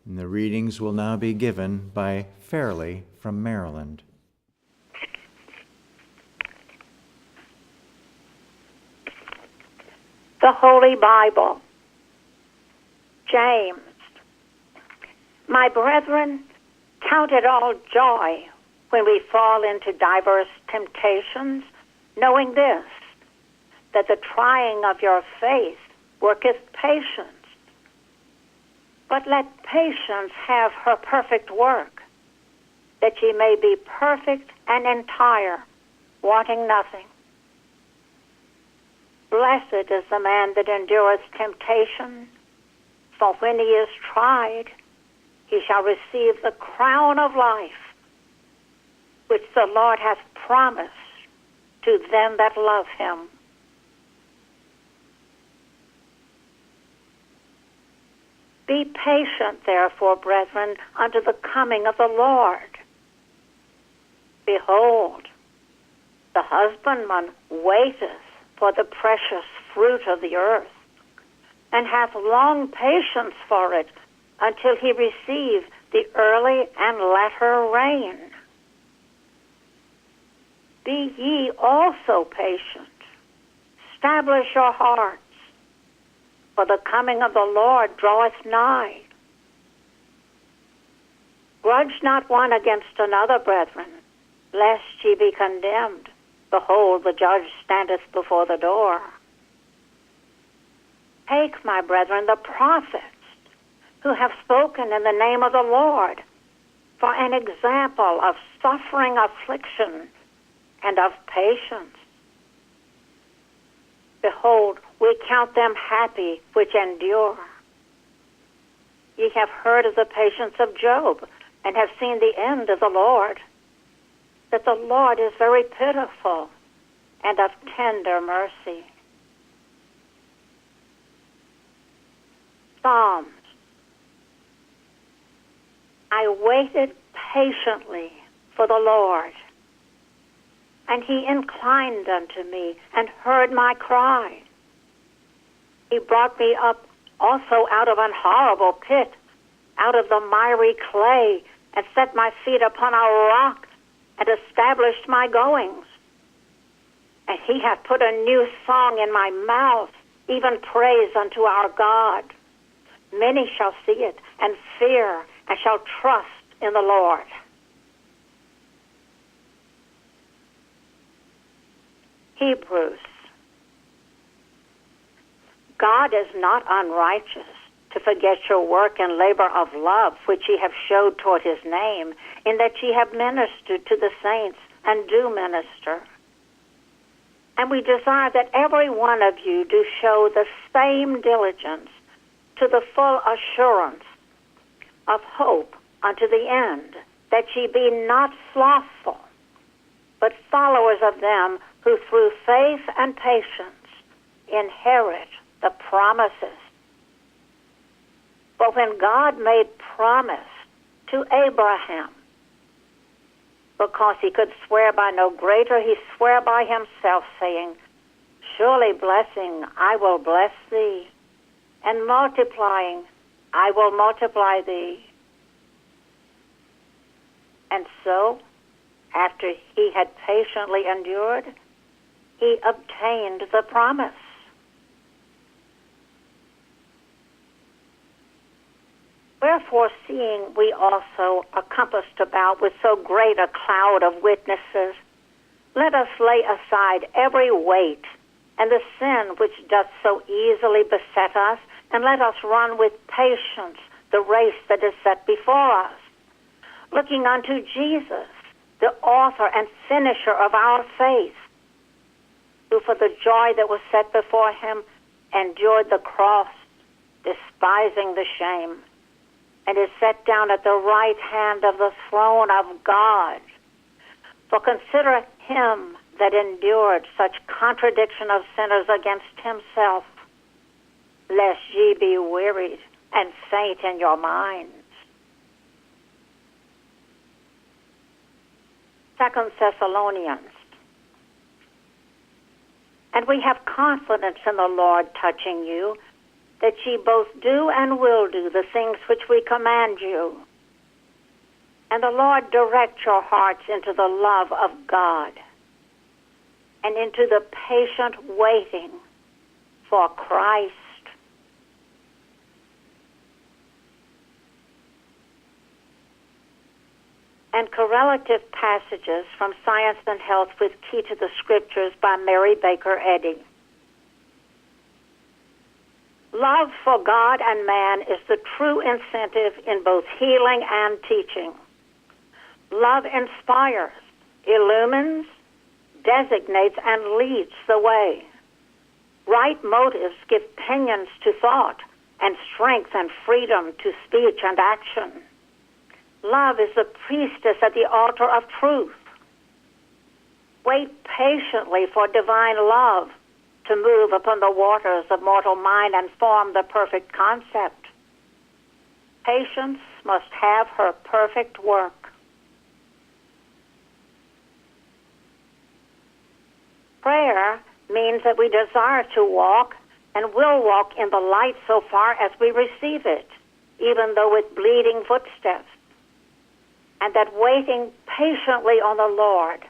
And the readings will now be given by Fairley from Maryland. The Holy Bible. James. My brethren, count it all joy when we fall into diverse temptations, knowing this, that the trying of your faith worketh patience. But let patience have her perfect work, that ye may be perfect and entire, wanting nothing. Blessed is the man that endureth temptation, for when he is tried, he shall receive the crown of life, which the Lord hath promised to them that love him. Be patient, therefore, brethren, unto the coming of the Lord. Behold, the husbandman waiteth for the precious fruit of the earth, and hath long patience for it, until he receive the early and latter rain. Be ye also patient. Establish your hearts, for the coming of the Lord draweth nigh. Grudge not one against another, brethren, lest ye be condemned. Behold, the judge standeth before the door. Take, my brethren, the prophets, who have spoken in the name of the Lord, for an example of suffering, affliction, and of patience. Behold, we count them happy which endure. Ye have heard of the patience of Job, and have seen the end of the Lord, that the Lord is very pitiful and of tender mercy. Psalms. I waited patiently for the Lord, and he inclined unto me and heard my cry. He brought me up also out of an horrible pit, out of the miry clay, and set my feet upon a rock, and established my goings. And he hath put a new song in my mouth, even praise unto our God. Many shall see it, and fear, and shall trust in the Lord. Hebrews. God is not unrighteous to forget your work and labor of love, which ye have showed toward his name, in that ye have ministered to the saints, and do minister. And we desire that every one of you do show the same diligence to the full assurance of hope unto the end, that ye be not slothful, but followers of them who through faith and patience inherit the promises. For when God made promise to Abraham, because he could swear by no greater, he sware by himself, saying, surely blessing I will bless thee, and multiplying I will multiply thee. And so, after he had patiently endured, he obtained the promise. Wherefore, seeing we also are compassed about with so great a cloud of witnesses, let us lay aside every weight and the sin which doth so easily beset us, and let us run with patience the race that is set before us, looking unto Jesus, the author and finisher of our faith, who for the joy that was set before him endured the cross, despising the shame, and is set down at the right hand of the throne of God. For consider him that endured such contradiction of sinners against himself, lest ye be wearied and faint in your minds. 2 Thessalonians. And we have confidence in the Lord touching you, that ye both do and will do the things which we command you. And the Lord direct your hearts into the love of God and into the patient waiting for Christ. And correlative passages from Science and Health with Key to the Scriptures by Mary Baker Eddy. Love for God and man is the true incentive in both healing and teaching. Love inspires, illumines, designates, and leads the way. Right motives give pinions to thought and strength and freedom to speech and action. Love is the priestess at the altar of truth. Wait patiently for divine love to move upon the waters of mortal mind and form the perfect concept. Patience must have her perfect work. Prayer means that we desire to walk and will walk in the light so far as we receive it, even though with bleeding footsteps. And that waiting patiently on the Lord,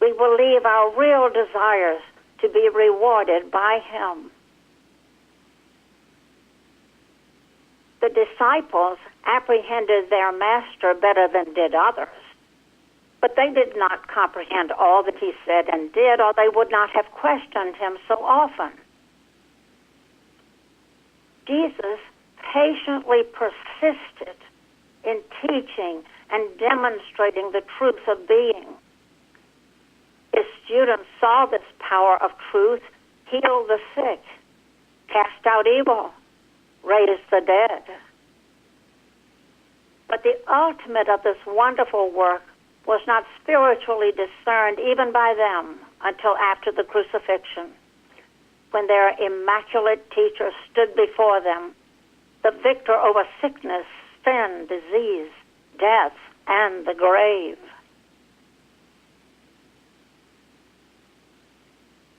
we will leave our real desires to be rewarded by Him. The disciples apprehended their master better than did others, but they did not comprehend all that he said and did, or they would not have questioned him so often. Jesus patiently persisted in teaching and demonstrating the truth of being. His students saw this power of truth, heal the sick, cast out evil, raise the dead. But the ultimate of this wonderful work was not spiritually discerned even by them until after the crucifixion, when their immaculate teacher stood before them, the victor over sickness, sin, disease, death, and the grave.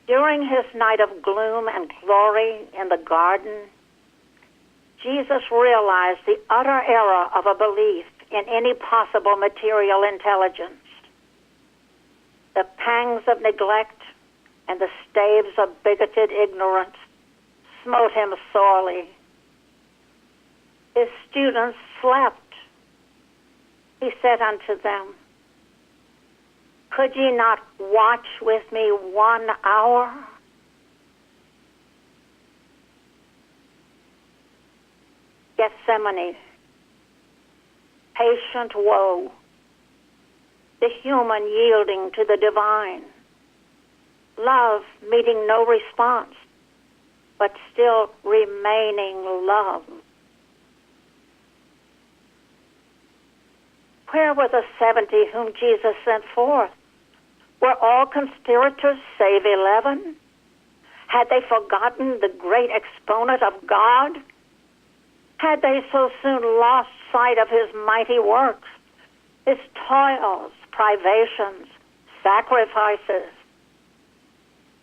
During his night of gloom and glory in the garden, Jesus realized the utter error of a belief in any possible material intelligence. The pangs of neglect and the staves of bigoted ignorance smote him sorely. His students slept. He said unto them, "Could ye not watch with me 1 hour?" Gethsemane, patient woe, the human yielding to the divine, love meeting no response, but still remaining love. Where were the 70 whom Jesus sent forth? Were all conspirators save 11? Had they forgotten the great exponent of God? Had they so soon lost sight of his mighty works, his toils, privations, sacrifices,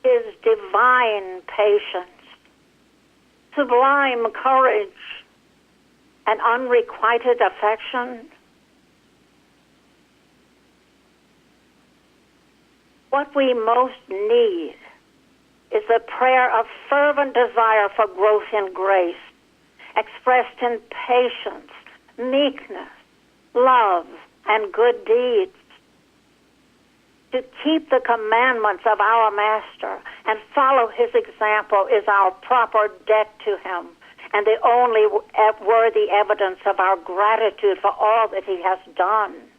his divine patience, sublime courage, and unrequited affection? What we most need is the prayer of fervent desire for growth in grace, expressed in patience, meekness, love, and good deeds. To keep the commandments of our Master and follow his example is our proper debt to him and the only worthy evidence of our gratitude for all that he has done.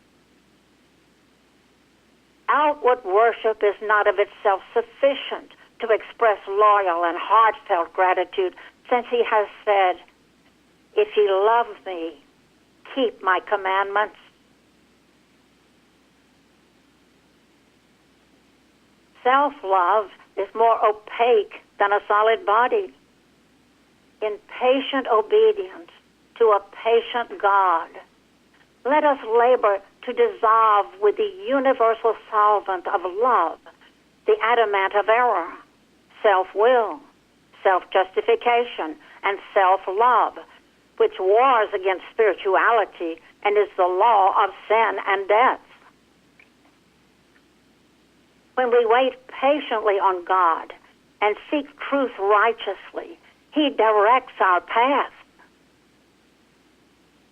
Outward worship is not of itself sufficient to express loyal and heartfelt gratitude, since he has said, "If ye love me, keep my commandments." Self-love is more opaque than a solid body. In patient obedience to a patient God, let us labor to dissolve with the universal solvent of love the adamant of error, self-will, self-justification and self-love, which wars against spirituality and is the law of sin and death. When we wait patiently on God and seek truth righteously, He directs our path.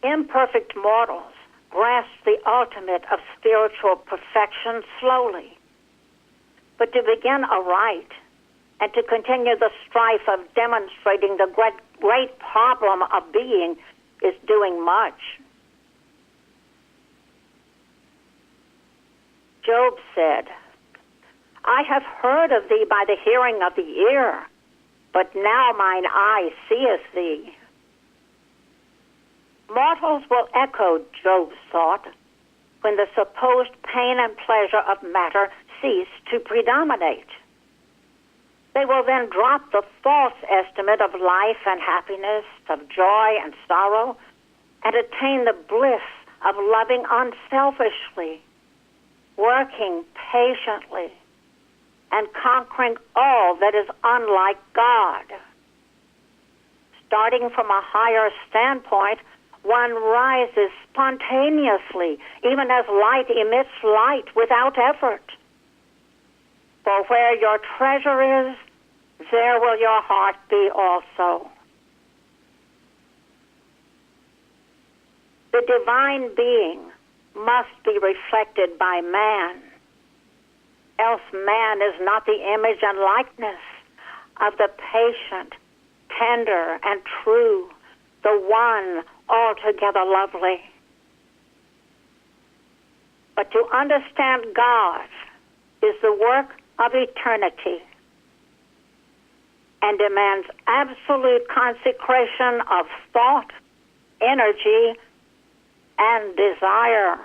Imperfect mortals grasp the ultimate of spiritual perfection slowly. But to begin aright and to continue the strife of demonstrating the great problem of being is doing much. Job said, I have heard of thee by the hearing of the ear, but now mine eye seeth thee. Mortals will echo Job's thought when the supposed pain and pleasure of matter cease to predominate. They will then drop the false estimate of life and happiness, of joy and sorrow, and attain the bliss of loving unselfishly, working patiently, and conquering all that is unlike God. Starting from a higher standpoint, one rises spontaneously, even as light emits light without effort. For where your treasure is, there will your heart be also. The divine being must be reflected by man, else man is not the image and likeness of the patient, tender, and true, the one altogether lovely. But to understand God is the work of eternity and demands absolute consecration of thought, energy, and desire.